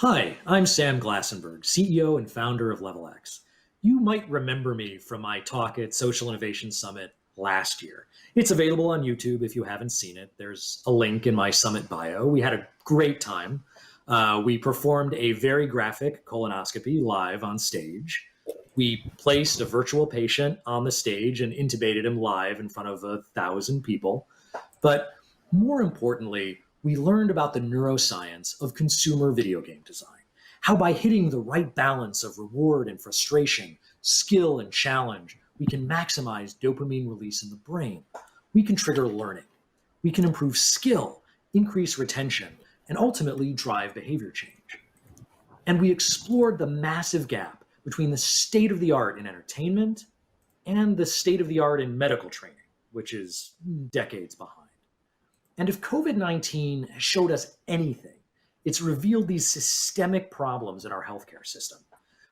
Hi, I'm Sam Glassenberg, CEO and founder of LevelX. You might remember me from my talk at Social Innovation Summit last year. It's available on YouTube if you haven't seen it. There's a link in my summit bio. We had a great time. We performed a very graphic colonoscopy live on stage. We placed a virtual patient on the stage and intubated him live in front of 1,000 people. But more importantly, we learned about the neuroscience of consumer video game design. How by hitting the right balance of reward and frustration, skill and challenge, we can maximize dopamine release in the brain. We can trigger learning. We can improve skill, increase retention, and ultimately drive behavior change. And we explored the massive gap between the state of the art in entertainment and the state of the art in medical training, which is decades behind. And if COVID-19 has showed us anything, it's revealed these systemic problems in our healthcare system.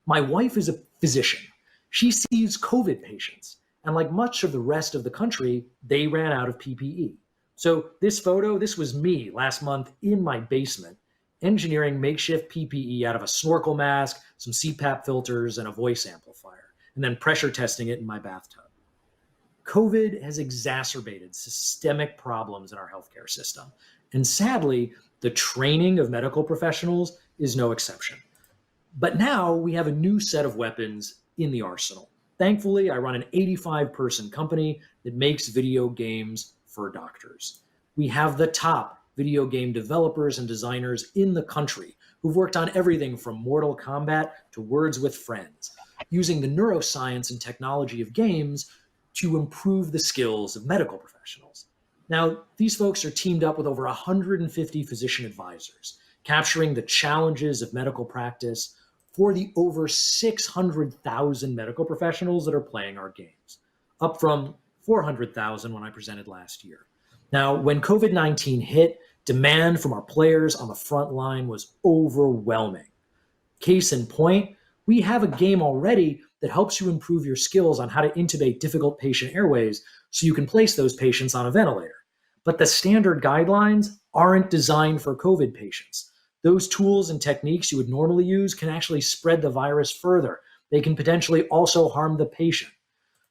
My wife is a physician. She sees COVID patients, and like much of the rest of the country, they ran out of PPE. So this photo, this was me last month in my basement, engineering makeshift PPE out of a snorkel mask, some CPAP filters, and a voice amplifier, and then pressure testing it in my bathtub. COVID has exacerbated systemic problems in our healthcare system. And sadly, the training of medical professionals is no exception. But now we have a new set of weapons in the arsenal. Thankfully, I run an 85-person company that makes video games for doctors. We have the top video game developers and designers in the country who've worked on everything from Mortal Kombat to Words with Friends, using the neuroscience and technology of games to improve the skills of medical professionals. Now, these folks are teamed up with over 150 physician advisors, capturing the challenges of medical practice for the over 600,000 medical professionals that are playing our games, up from 400,000 when I presented last year. Now, when COVID-19 hit, demand from our players on the front line was overwhelming. Case in point, we have a game already that helps you improve your skills on how to intubate difficult patient airways so you can place those patients on a ventilator. But the standard guidelines aren't designed for COVID patients. Those tools and techniques you would normally use can actually spread the virus further. They can potentially also harm the patient.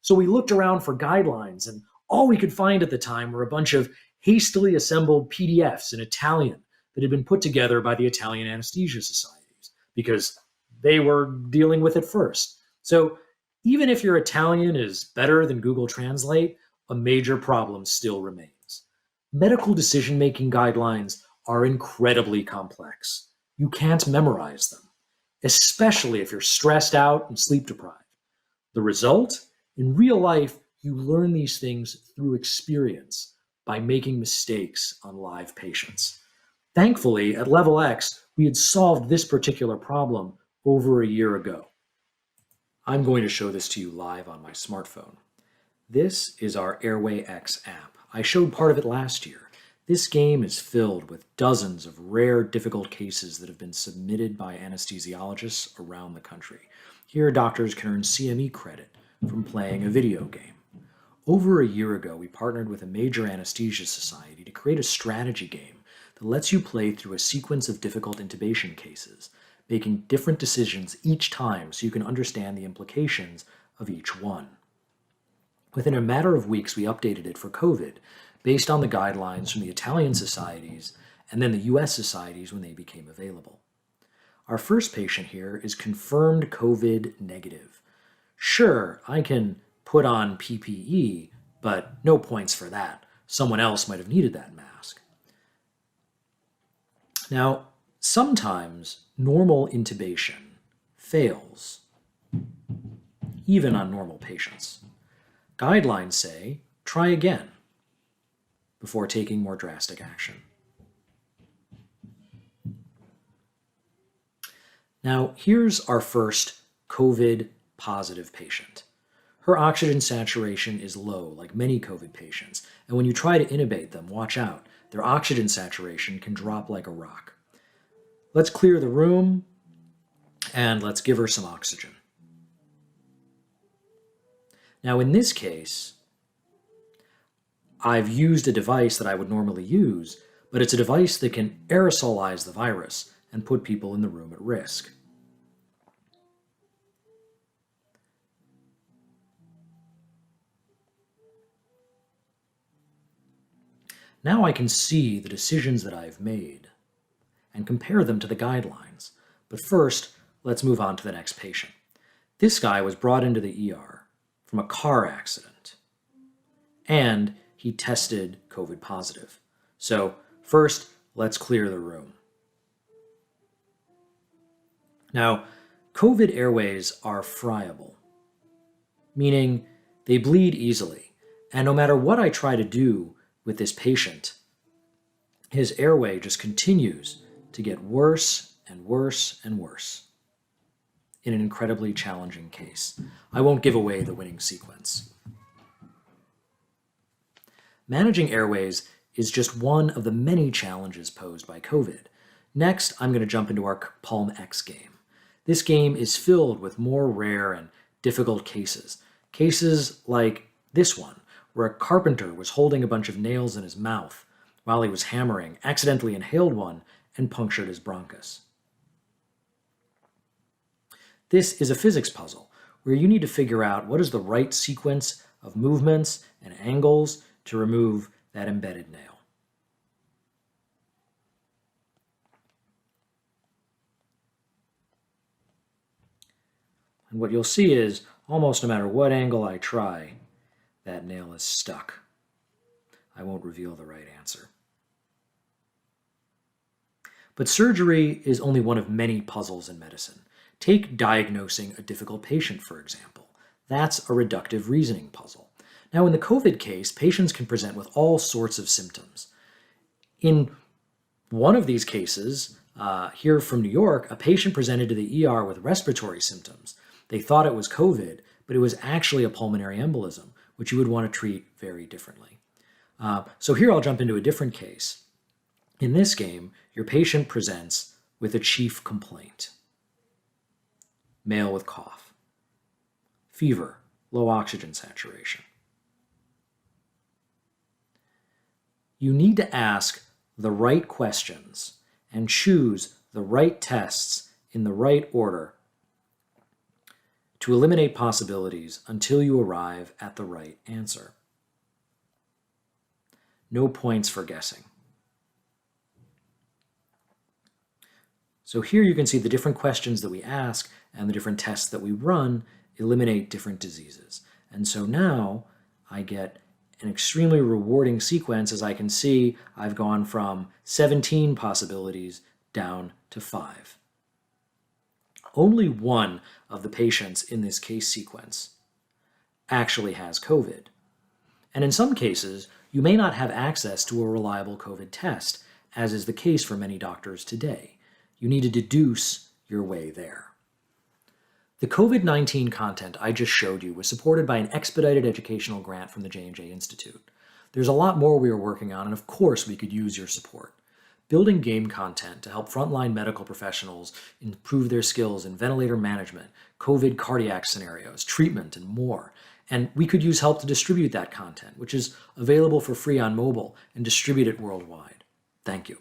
So we looked around for guidelines, and all we could find at the time were a bunch of hastily assembled PDFs in Italian that had been put together by the Italian anesthesia societies because they were dealing with it first. So even if your Italian is better than Google Translate, a major problem still remains. Medical decision-making guidelines are incredibly complex. You can't memorize them, especially if you're stressed out and sleep deprived. The result? In real life, you learn these things through experience by making mistakes on live patients. Thankfully, at LevelX, we had solved this particular problem over a year ago. I'm going to show this to you live on my smartphone. This is our Airway X app. I showed part of it last year. This game is filled with dozens of rare, difficult cases that have been submitted by anesthesiologists around the country. Here, doctors can earn CME credit from playing a video game. Over a year ago, we partnered with a major anesthesia society to create a strategy game that lets you play through a sequence of difficult intubation cases, making different decisions each time so you can understand the implications of each one. Within a matter of weeks, we updated it for COVID, based on the guidelines from the Italian societies and then the US societies when they became available. Our first patient here is confirmed COVID negative. Sure, I can put on PPE, but no points for that. Someone else might have needed that mask. Now, sometimes normal intubation fails, even on normal patients. Guidelines say, try again before taking more drastic action. Now, here's our first COVID positive patient. Her oxygen saturation is low, like many COVID patients, and when you try to intubate them, watch out. Their oxygen saturation can drop like a rock. Let's clear the room, and let's give her some oxygen. Now, in this case, I've used a device that I would normally use, but it's a device that can aerosolize the virus, and put people in the room at risk. Now I can see the decisions that I've made and compare them to the guidelines. But first, let's move on to the next patient. This guy was brought into the ER from a car accident, and he tested COVID positive. So first, let's clear the room. Now, COVID airways are friable, meaning they bleed easily, and no matter what I try to do with this patient, his airway just continues to get worse and worse and worse in an incredibly challenging case. I won't give away the winning sequence. Managing airways is just one of the many challenges posed by COVID. Next, I'm going to jump into our Palm X game. This game is filled with more rare and difficult cases. Cases like this one, where a carpenter was holding a bunch of nails in his mouth while he was hammering, accidentally inhaled one, and punctured his bronchus. This is a physics puzzle where you need to figure out what is the right sequence of movements and angles to remove that embedded nail. And what you'll see is, almost no matter what angle I try, that nail is stuck. I won't reveal the right answer. But surgery is only one of many puzzles in medicine. Take diagnosing a difficult patient, for example. That's a reductive reasoning puzzle. Now, in the COVID case, patients can present with all sorts of symptoms. In one of these cases, here from New York, a patient presented to the ER with respiratory symptoms. They thought it was COVID, but it was actually a pulmonary embolism, which you would want to treat very differently. So here I'll jump into a different case. In this game, your patient presents with a chief complaint. Male with cough, fever, low oxygen saturation. You need to ask the right questions and choose the right tests in the right order to eliminate possibilities until you arrive at the right answer. No points for guessing. So here you can see the different questions that we ask and the different tests that we run eliminate different diseases. And so now I get an extremely rewarding sequence. As I can see, I've gone from 17 possibilities down to 5. Only one of the patients in this case sequence actually has COVID. And in some cases, you may not have access to a reliable COVID test, as is the case for many doctors today. You need to deduce your way there. The COVID-19 content I just showed you was supported by an expedited educational grant from the J&J Institute. There's a lot more we are working on, and of course we could use your support. Building game content to help frontline medical professionals improve their skills in ventilator management, COVID cardiac scenarios, treatment, and more. And we could use help to distribute that content, which is available for free on mobile, and distribute it worldwide. Thank you.